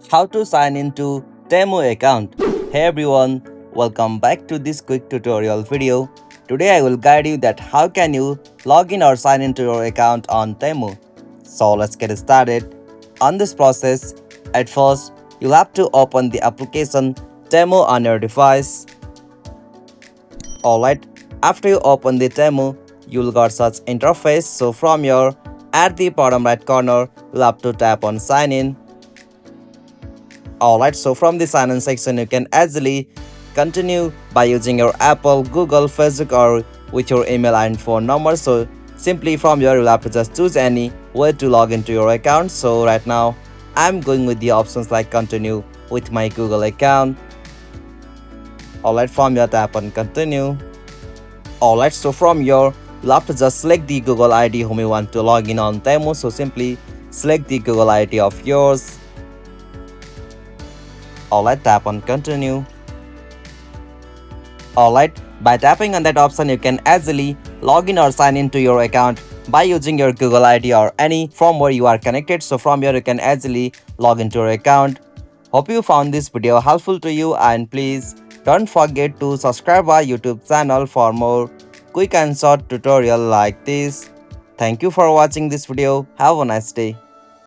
How to sign into TEMU account. Hey everyone, welcome back to this quick tutorial video. Today I will guide you that how can you log in or sign into your account on TEMU. So let's get started. On this process, at first you'll have to open the application TEMU on your device. Alright, after you open the TEMU, you'll got such interface. So from your at the bottom right corner, you'll have to tap on sign in. Alright, so from the sign in section, you can easily continue by using your Apple, Google, Facebook, or with your email and phone number. So simply from here, you'll have to just choose any way to log into your account. So right now, I'm going with the options like continue with my Google account. Alright, from here, tap on continue. Alright, so from here, you'll have to just select the Google ID whom you want to log in on TEMU. So simply select the Google ID of yours. Alright, tap on continue. Alright, by tapping on that option, you can easily log in or sign into your account by using your Google ID or any from where you are connected. So from here, you can easily log into your account. Hope you found this video helpful to you, and please don't forget to subscribe our YouTube channel for more quick and short tutorial like this. Thank you for watching this video. Have a nice day.